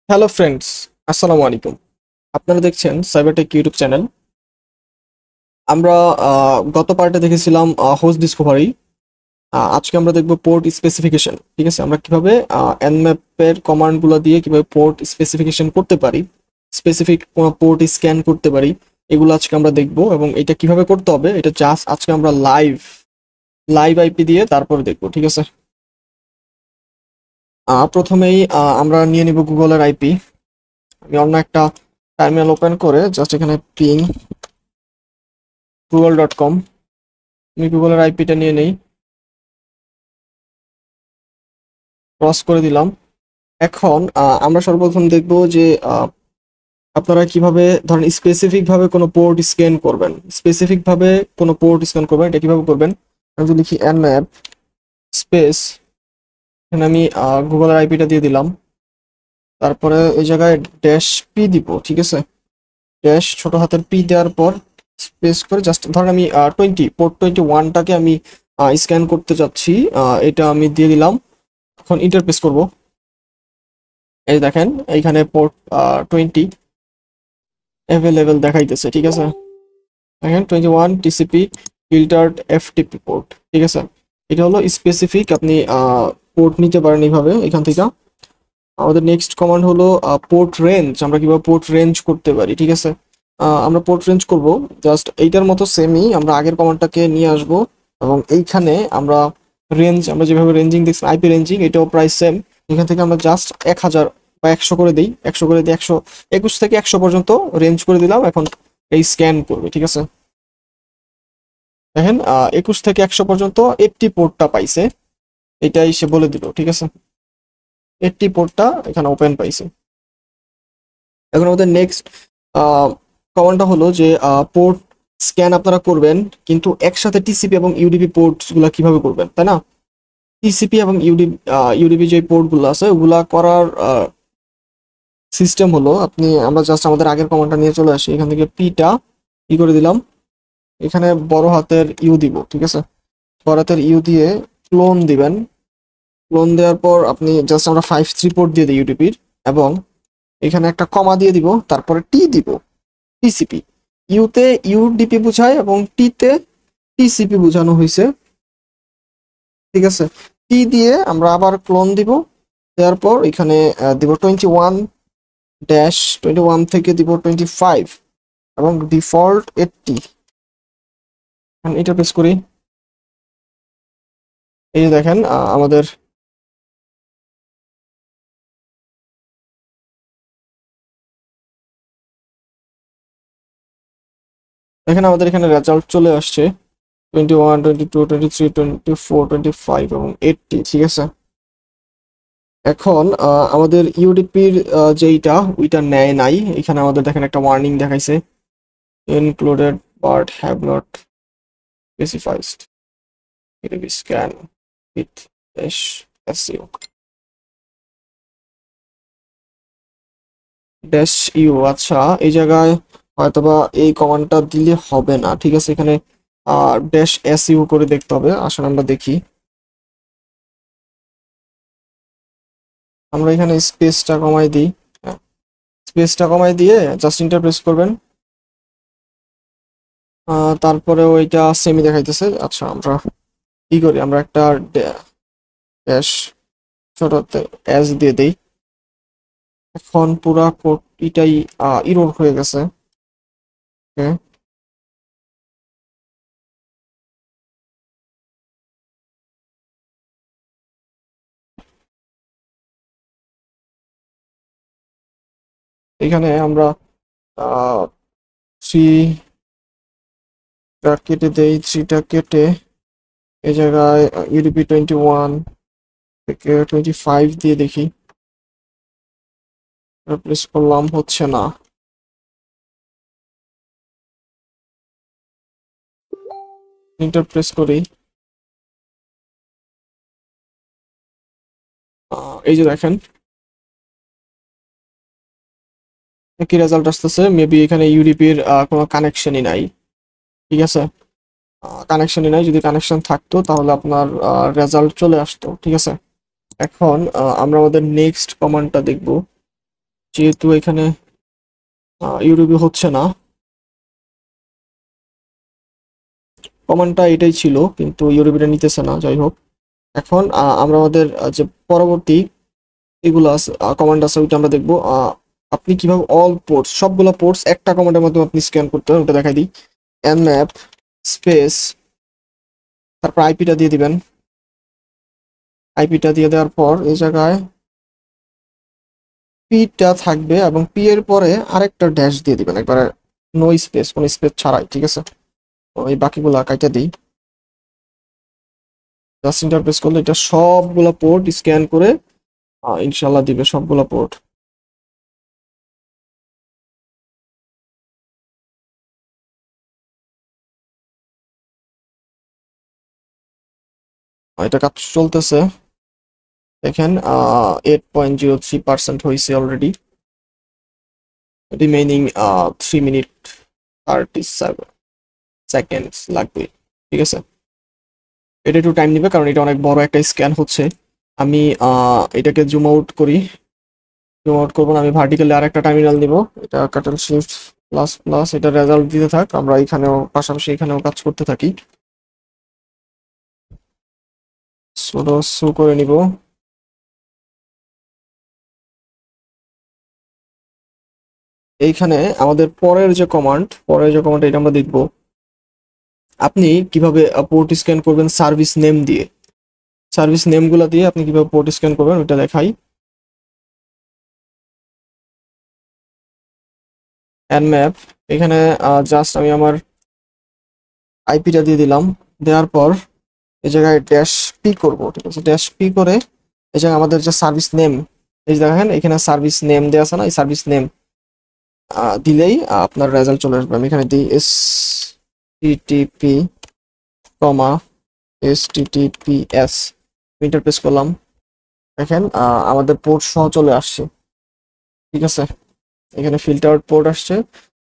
Hello friends, আসসালামু আলাইকুম। আপনারা দেখছেন সাইবারটেক ইউটিউব চ্যানেল। আমরা গত পার্টে দেখেছিলাম হোস্ট ডিসকভারি। আজকে আমরা দেখব পোর্ট স্পেসিফিকেশন। ঠিক আছে, আমরা কিভাবে এনম্যাপের কমান্ডগুলো দিয়ে কিভাবে পোর্ট স্পেসিফিকেশন করতে পারি, স্পেসিফিক কোনো পোর্ট স্ক্যান করতে পারি, এগুলো আজকে আমরা দেখব। এবং এটা কিভাবে করতে হবে এটা জাস্ট আজকে আমরা লাইভ লাইভ আইপি দিয়ে তারপরে দেখব। ঠিক আছে, প্রথমেই আমরা নিয়ে নিব গুগলের আইপি। আমি অন্য একটা টার্মিনাল ওপেন করে জাস্ট এখানে পিং google.com, আমি গুগলের আইপিটা নিয়ে নেই, ক্রস করে দিলাম। এখন আমরা সর্বপ্রথম দেখব যে আপনারা কিভাবে ধরেন স্পেসিফিক ভাবে কোনো পোর্ট স্ক্যান করবেন। স্পেসিফিক ভাবে কোনো পোর্ট স্ক্যান করবেন, এটা কিভাবে করবেন? আমি যদি লিখি nmap স্পেস, এখানে আমি গুগলের আইপিটা দিয়ে দিলাম, তারপরে এই জায়গায় ড্যাশ পি দিব। ঠিক আছে, ড্যাশ ছোট হাতের পি দেওয়ার পর স্পেস করে জাস্ট ধরেন আমি পোর্ট 21টাকে আমি স্ক্যান করতে চাচ্ছি, এটা আমি দিয়ে দিলাম। এখন ইন্টারপ্রেস করব। এই দেখেন এইখানে পোর্ট 20 অ্যাভেলেবেল দেখাইতেছে। ঠিক আছে, দেখেন 21 টিসিপি ফিল্টার্ড এফটিপি পোর্ট। ঠিক আছে, এটা হলো স্পেসিফিক, আপনি পোর্ট নিতে পারেন এইভাবে এখান থেকে। আমাদের নেক্সট কমান্ড হলো পোর্ট রেঞ্জ। আমরা কিভাবে পোর্ট রেঞ্জ করতে পারি। ঠিক আছে, আমরা পোর্ট রেঞ্জ করব জাস্ট এইটার মতো সেমই, আমরা আগের কমান্ডটাকে নিয়ে আসব এবং এইখানে আমরা রেঞ্জ, আমরা যেভাবে রেঞ্জিং দেখছি আইপি রেঞ্জিং, এটাও প্রায় সেম। এখান থেকে আমরা জাস্ট 1000 বা 100 করে দিই, 100 করে দিই, 121 থেকে 100 পর্যন্ত রেঞ্জ করে দিলাম। এখন এই স্ক্যান করবে। ঠিক আছে, দেখেন 21 থেকে 100 পর্যন্ত 80 পোর্টটা পাইছে, এটাই সে বলে দিল। ঠিক আছে, 80 পোর্টটা এখানে ওপেন পাইছে। এখন আমাদের নেক্সট কমান্ডটা হলো যে পোর্ট স্ক্যান আপনারা করবেন, কিন্তু একসাথে টিসিপি এবং ইউডিপি পোর্টস গুলা কিভাবে করবেন, তাই না? টিসিপি এবং ইউডিপি যে পোর্ট গুলো আছে ওগুলা করার সিস্টেম হলো, আমরা জাস্ট আমাদের আগের কমান্ডটা নিয়ে চলে আসি। এখান থেকে পিটা কি করে দিলাম, এখানে বড় হাতের ইউ দিব। ঠিক আছে, বড় হাতের ইউ দিয়ে ক্লোন দিবেন। ক্লোন দেওয়ার পর আপনি জাস্ট আমরা 5.3 পোর্ট দিয়ে দিই ইউডিপির, এবং এখানে একটা কমা দিয়ে দিব, তারপরে টি দিব। টিসিপি, ইউতে ইউডিপি বোঝায় এবং টিতে টিসিপি বোঝানো হয়েছে। ঠিক আছে, টি দিয়ে আমরা আবার ক্লোন দিব, দেওয়ার পর এখানে দিব 21 থেকে দিব 25 এবং ডিফল্ট 80। এটা প্রেস করি, এই যে দেখেন আমাদের এখানে রেজাল্ট চলে আসছে 21, 22, 23, 24, 25 এবং 80। ঠিক আছে, এখন আমাদের ইউডিপির যেইটা ওইটা নেয় নাই, এখানে আমাদের দেখেন একটা ওয়ার্নিং দেখাইছে, included but have not specified UDP scan with dash SU dash U. আচ্ছা, এই জায়গায় হয়তোবা এই কমান্ডটা দিলে হবে না। ঠিক আছে, এখানে ড্যাশ এস ইউ করে দেখতে হবে। আসলে আমরা দেখি, আমরা এখানে স্পেসটা কমাই দিই। স্পেসটা কমাই দিয়ে জাস্ট ইন্টার প্রেস করবেন, তারপরে ওইটা সেমি দেখাইতেছে। আচ্ছা, আমরা কি করি, আমরা একটা ড্যাশ ছোটতে এস দিয়ে দেই। এখন পুরা কোডটাই ইরর হয়ে গেছে। ওকে, এখানে আমরা থ্রিটা কেটে দেই, থ্রিটা কেটে এই জায়গায় ইউডিপি 21 থেকে 25 দিয়ে দেখি, রিপ্লেস করলাম, হচ্ছে না। এন্টার প্রেস করি, এই যে দেখেন একই রেজাল্ট আসতেছে। মেবি এখানে ইউডিপির কোনো কানেকশনই নাই। ঠিক আছে, কানেকশনই নাই, যদি কানেকশন থাকতো তাহলে আপনার রেজাল্ট চলে আসতো। ঠিক আছে, এখন আমরা আমাদের নেক্সট কমান্ডটা দেখব। যেহেতু এখানে ইউডিবি হচ্ছে না, কমান্ডটা এটাই ছিল কিন্তু ইউডিবিটা নিতেছে না। যাই হোক, এখন আমরা আমাদের যে পরবর্তী এগুলো আছে কমান্ড আছে ওইটা আমরা দেখবো। আপনি কিভাবে অল পোর্টস সবগুলো পোর্টস একটা কমান্ডের মাধ্যমে আপনি স্ক্যান করতে পারেন, ওটা দেখাই দিই। nmap স্পেস, তারপর আইপিটা দিয়ে দিবেন। আইপিটা দিয়ে দেওয়ার পর এই জায়গায় পিটা থাকবে এবং পি এর পরে আরেকটা ড্যাশ দিয়ে দিবেন একবারে, নো স্পেস, কোনো স্পেস ছাড়াই, ঠিক আছে। তো এই বাকিগুলো কাইটা দিই। জাস্ট ইন্টারপ্রেস করলে এটা সবগুলা পোর্ট স্ক্যান করে ইনশাল্লাহ দিবে সবগুলা পোর্ট। এটা কাজ চলতেছে, দেখেন 8.03% হয়েছে অলরেডি। রিমেইনিং 3 মিনিট 37 সেকেন্ডস লাগবে, ঠিক আছে। এটা একটু টাইম নেবে কারণ এটা অনেক বড় একটা স্ক্যান হচ্ছে। আমি এটাকে জুম আউট করি, জুম আউট করবো না, আমি ভার্টিক্যালি আর একটা টার্মিনাল নিব। এটা কাটল শিফট প্লাস প্লাস, এটা রেজাল্ট দিতে থাক, আমরা এখানেও পাশাপাশি এখানেও কাজ করতে থাকি। সুডো সু করে নিব। এইখানে আমাদের পরের যে কমান্ড এটা আমরা দেখব। আপনি কিভাবে পোর্ট স্ক্যান করবেন সার্ভিস নেম দিয়ে, সার্ভিস নেমগুলো দিয়ে আপনি কিভাবে পোর্ট স্ক্যান করবেন ওটা দেখাই। nmap, এখানে জাস্ট আমি আমার আইপিটা দিয়ে দিলাম। দেওয়ার পর এই জায়গায় ড্যাশ পি করব, ঠিক আছে। ড্যাশ পি করে এই জায়গায় আমাদের যে সার্ভিস নেম, এই যে দেখেন এখানে সার্ভিস নেম দেওয়া আছে না, এই সার্ভিস নেম দিলেই আপনার রেজাল্ট চলে আসবে। আমি এখানে দিই http কমা https, ইন্টারপ্রেস করলাম, দেখেন আমাদের পোর্ট সহ চলে আসছে, ঠিক আছে। এখানে ফিল্টার্ড পোর্ট আসছে,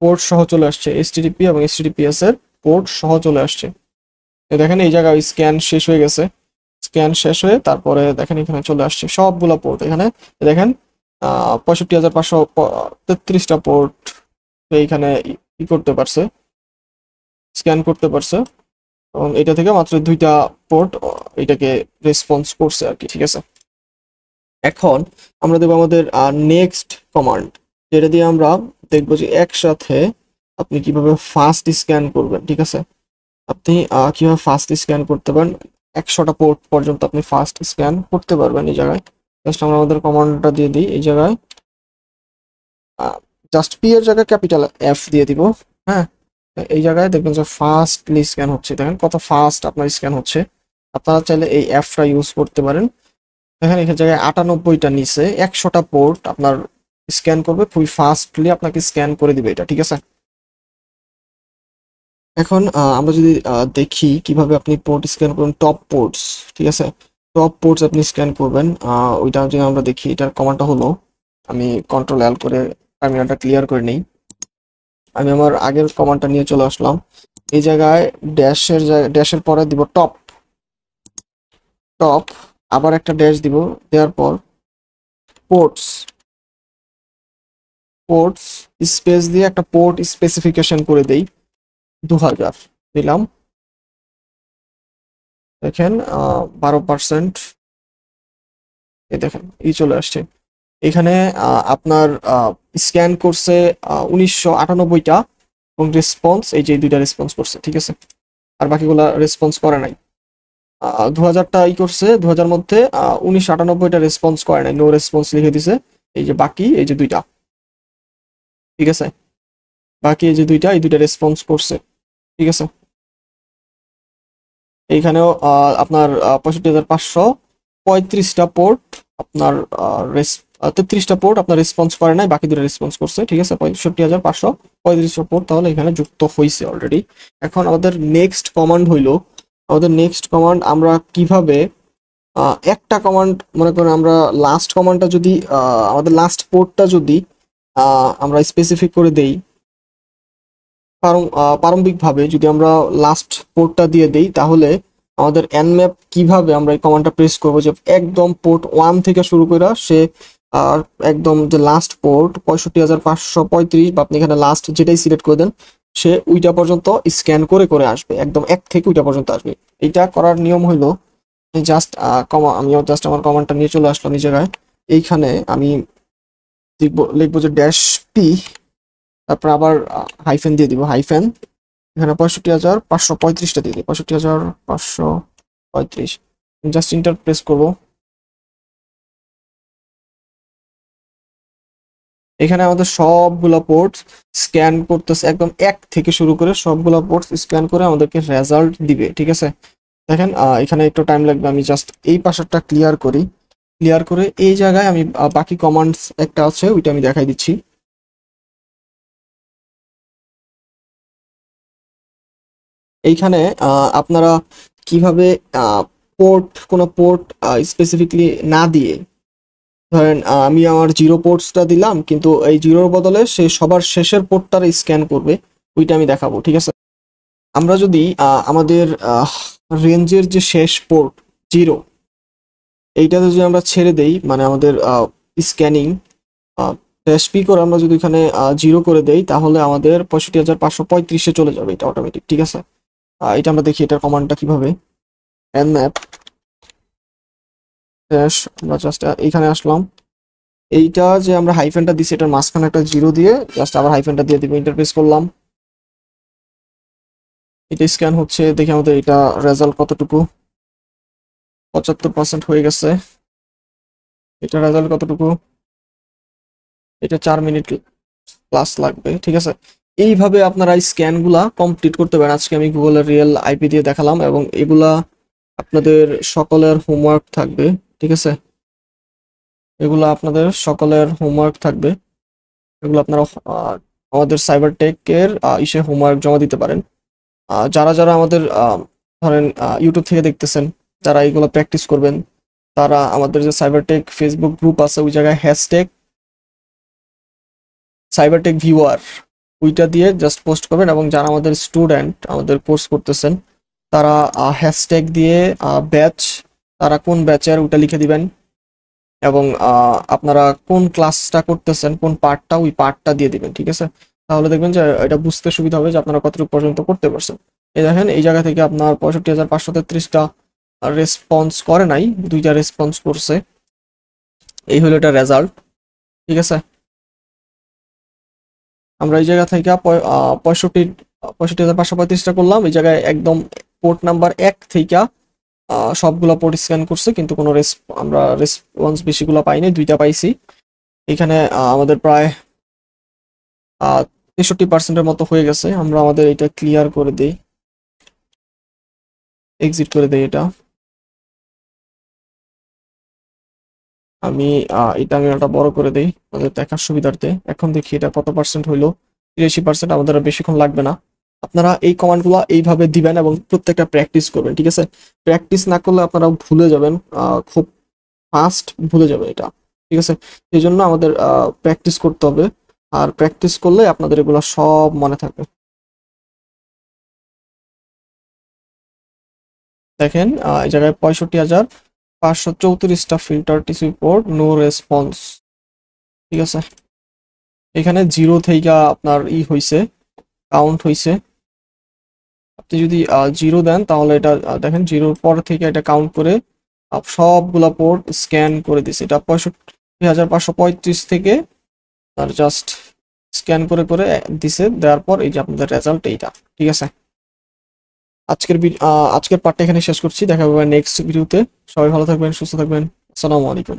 পোর্ট সহ চলে আসছে, http এবং https এর পোর্ট সহ চলে আসছে। দেখেন এই জায়গায় স্ক্যান শেষ হয়ে গেছে, স্ক্যান শেষ হয়ে তারপরে দেখেন এখানে চলে আসছে সবগুলা পোর্ট। এখানে দেখেন 65,533টা পোর্ট এইখানে ই করতে পারছে, স্ক্যান করতে পারছে, এবং এটা থেকে মাত্র 2টা পোর্ট এটাকে রেসপন্স করছে আর কি, ঠিক আছে। এখন আমরা দেখবো আমাদের নেক্সট কমান্ড, যেটা দিয়ে আমরা দেখবো যে একসাথে আপনি কিভাবে ফাস্ট স্ক্যান করবেন, ঠিক আছে। আপনি কিভাবে ফাস্ট স্ক্যান করতে পারেন, 100টা পোর্ট পর্যন্ত আপনি ফাস্ট স্ক্যান করতে পারবেন। এই জায়গায় জাস্ট আমরা আমাদের কমান্ডটা দিয়ে দিই। এই জায়গায় জাস্ট পি এর জায়গায় ক্যাপিটাল এফ দিয়ে দিব, হ্যাঁ। এই জায়গায় দেখবেন যে ফাস্টলি স্ক্যান হচ্ছে, দেখেন কত ফাস্ট আপনার স্ক্যান হচ্ছে। আপনারা চাইলে এই অ্যাপটা ইউজ করতে পারেন। দেখেন এখানে জায়গায় 98টা নিচে 100টা পোর্ট আপনার স্ক্যান করবে, খুবই ফাস্টলি আপনাকে স্ক্যান করে দিবে এটা, ঠিক আছে। এখন আমরা যদি দেখি কিভাবে আপনি পোর্ট স্ক্যান করবেন, টপ পোর্টস, ঠিক আছে। টপ পোর্টস আপনি স্ক্যান করবেন, ওইটা যদি আমরা দেখি, এটার কমান্ডটা হলো, আমি কন্ট্রোল এল করে টার্মিনালটা ক্লিয়ার করে নিই। আমি আমার আগের কমান্ডটা নিয়ে চলে আসলাম। এই জায়গায় ড্যাশের পরে দিব টপ, টপ, আবার একটা ড্যাশ দিব, দেওয়ার পর পোর্টস, পোর্টস স্পেস দিয়ে একটা পোর্ট স্পেসিফিকেশন করে দেই, 2000 দিলাম। দেখেন 12%, এই দেখেন এই চলে আসছে। এখানে আপনার স্ক্যান করছে 1998টা এবং রেসপন্স এই যে 2টা রেসপন্স করছে, ঠিক আছে। আর বাকিগুলা রেসপন্স করে নাই। 2000টা ই করছে, 2000 মধ্যে 1998টা রেসপন্স করে নাই, নো রেসপন্স লিখে দিছে। এই যে বাকি এই যে 2টা, ঠিক আছে। বাকি এই যে 2টা, এই 2টা রেসপন্স করছে, ঠিক আছে। এইখানেও আপনার 65,535টা পোর্ট আপনার 33টা পোর্ট আপনার রেসপন্স করে নাই, বাকি 2টা রেসপন্স করছে, ঠিক আছে। 65,535টা পোর্ট তাহলে এখানে যুক্ত হয়েছে অলরেডি। এখন আমাদের নেক্সট কমান্ড হইলো, আমাদের নেক্সট কমান্ড আমরা কিভাবে একটা কমান্ড, মনে করেন আমরা লাস্ট কমান্ডটা যদি আমাদের লাস্ট পোর্টটা যদি আমরা স্পেসিফিক করে দেই, প্রারম্ভিকভাবে যদি আমরা লাস্ট পোর্টটা দিয়ে দেই, তাহলে আমাদের nmap কিভাবে আমরা এই কমান্ডটা প্রেস করবো যে একদম পোর্ট 1 থেকে শুরু করে সে আর একদম যে লাস্ট পোর্ট 65,535, বা আপনি এখানে লাস্ট যেটাই সিলেক্ট করে দেন সে ওইটা পর্যন্ত স্ক্যান করে করে আসবে, একদম এক থেকে ওইটা পর্যন্ত আসবে। এইটা করার নিয়ম হইলো জাস্ট আমিও জাস্ট আমার কমান্ডটা নিয়ে চলে আসলাম এই জায়গায়। এইখানে আমি লিখবো যে ড্যাশ পি, তারপর আবার হাইফেন দিয়ে দিব, হাইফেন এখানে 65,535টা দিয়ে দিই, 65,535, জাস্ট ইন্টার প্রেস করবো। এখানে আমাদের সবগুলা পোর্টস স্ক্যান করতেছে, একদম এক থেকে শুরু করে সবগুলা পোর্টস স্ক্যান করে আমাদেরকে রেজাল্ট দিবে, ঠিক আছে। দেখেন এখানে একটু টাইম লাগবে, আমি জাস্ট এই পাশারটা ক্লিয়ার করি, ক্লিয়ার করে এই জায়গায় আমি বাকি কমান্ডস একটা আছে ওইটা আমি দেখাই দিচ্ছি। এইখানে আপনারা কিভাবে কোনো পোর্ট স্পেসিফিকলি না দিয়ে, ধরেন আমি আমার জিরো পোর্টসটা দিলাম কিন্তু এই জিরোর বদলে সে সবার শেষের পোর্টটার স্ক্যান করবে, ওইটা আমি দেখাবো, ঠিক আছে। আমরা যদি আমাদের রেঞ্জের যে শেষ পোর্ট জিরো, এইটাতে যদি আমরা ছেড়ে দেই, মানে আমাদের স্ক্যানিং স্পি করে আমরা যদি এখানে জিরো করে দেই, তাহলে আমাদের 65,535-এ চলে যাবে এটা অটোমেটিক, ঠিক আছে। এটা আমরা দেখি এটার কমান্ডটা কিভাবে। nmap dash, আমরা জাস্ট এইখানে আসলাম, এইটা যে আমরা হাইফেনটা দিছি এটার মাঝখানে একটা জিরো দিয়ে জাস্ট আবার হাইফেনটা দিয়ে দিব, ইন্টারফেস করলাম, এটা স্ক্যান হচ্ছে, দেখি আমাদের এটা রেজাল্ট কতটুকু। 75% হয়ে গেছে। এটা রেজাল্ট কতটুকু, এটা 4 মিনিট প্লাস লাগবে, ঠিক আছে। এইভাবে আপনারা এই স্ক্যানগুলা কমপ্লিট করতে পারেন। আজকে আমি গুগলের রিয়েল আইপি দিয়ে দেখালাম, এবং এগুলা আপনাদের সকলের হোমওয়ার্ক থাকবে, ঠিক আছে। এগুলো আপনাদের সকলের হোমওয়ার্ক থাকবে, এগুলো আপনারা আমাদের সাইবার টেকের ইসে হোমওয়ার্ক জমা দিতে পারেন। যারা যারা আমাদের ধরেন ইউটিউব থেকে দেখতেছেন, যারা এইগুলো প্র্যাকটিস করবেন, তারা আমাদের যে সাইবার টেক ফেসবুক গ্রুপ আছে ওই জায়গায় হ্যাশট্যাগ সাইবার টেক ভিউয়ার ওইটা দিয়ে জাস্ট পোস্ট করবেন, এবং যারা আমাদের স্টুডেন্ট আমাদের কোর্স করতেছেন তারা হ্যাশট্যাগ দিয়ে ব্যাচ, তারা কোন ব্যাচের ওটা লিখে দিবেন, এবং আপনারা কোন ক্লাসটা করতেছেন কোন পার্টটা ওই পার্টটা দিয়ে দিবেন, ঠিক আছে। তাহলে দেখবেন যে এটা বুঝতে সুবিধা হবে যে আপনারা কতটুকু পর্যন্ত করতে পারছেন। এই দেখেন এই জায়গা থেকে আপনার 65,533টা রেসপন্স করে নাই, 2টা রেসপন্স করছে, এই হলো এটা রেজাল্ট, ঠিক আছে। আমরা এই জায়গা থেকে 65,535টা করলাম, এই জায়গায় একদম পোর্ট নাম্বার 1 থেকে সবগুলা পোর্ট স্ক্যান করছে, কিন্তু কোনো আমরা রেসপন্স বেশিগুলো পাইনি, 2টা পাইছি। এখানে আমাদের প্রায় 63% মতো হয়ে গেছে। আমরা আমাদের এটা ক্লিয়ার করে দিই, এক্সিট করে দিই এটা। আমি এটা আমি একটা বড় করে দিই আমাদের দেখার সুবিধার্থে। এখন দেখি এটা কত পার্সেন্ট হইলো, 83%। আমাদের আর বেশিক্ষণ লাগবে না। আপনারা এই কমান্ডগুলো এইভাবে দিবেন এবং প্রত্যেকটা প্র্যাকটিস করবেন, ঠিক আছে। প্র্যাকটিস না করলে আপনারা ভুলে যাবেন, খুব ফাস্ট ভুলে যাবে এটা, ঠিক আছে। এই জন্য আমাদের প্র্যাকটিস করতে হবে, আর প্র্যাকটিস করলে আপনাদের এগুলো সব মনে থাকবে। দেখেন এই জায়গায় 65,534টা filter TC port, no response, ঠিক আছে। এখানে জিরো থেকে আপনার হইছে, কাউন্ট হইছে। আপনি যদি জিরো দেন তাহলে এটা দেখেন জিরোর পর থেকে এটা কাউন্ট করে সবগুলা পোর্ট স্ক্যান করে দিছে। এটা 65,535 থেকে আর জাস্ট স্ক্যান করে করে দিছে, দেওয়ার পর এই যে আপনাদের রেজাল্ট এইটা, ঠিক আছে। আজকের পার্টটা এখানে শেষ করছি, দেখা হবে নেক্সট ভিডিওতে। সবাই ভালো থাকবেন, সুস্থ থাকবেন, আসসালামু আলাইকুম।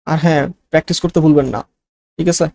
আর হ্যাঁ, প্র্যাকটিস করতে ভুলবেন না, ঠিক আছে।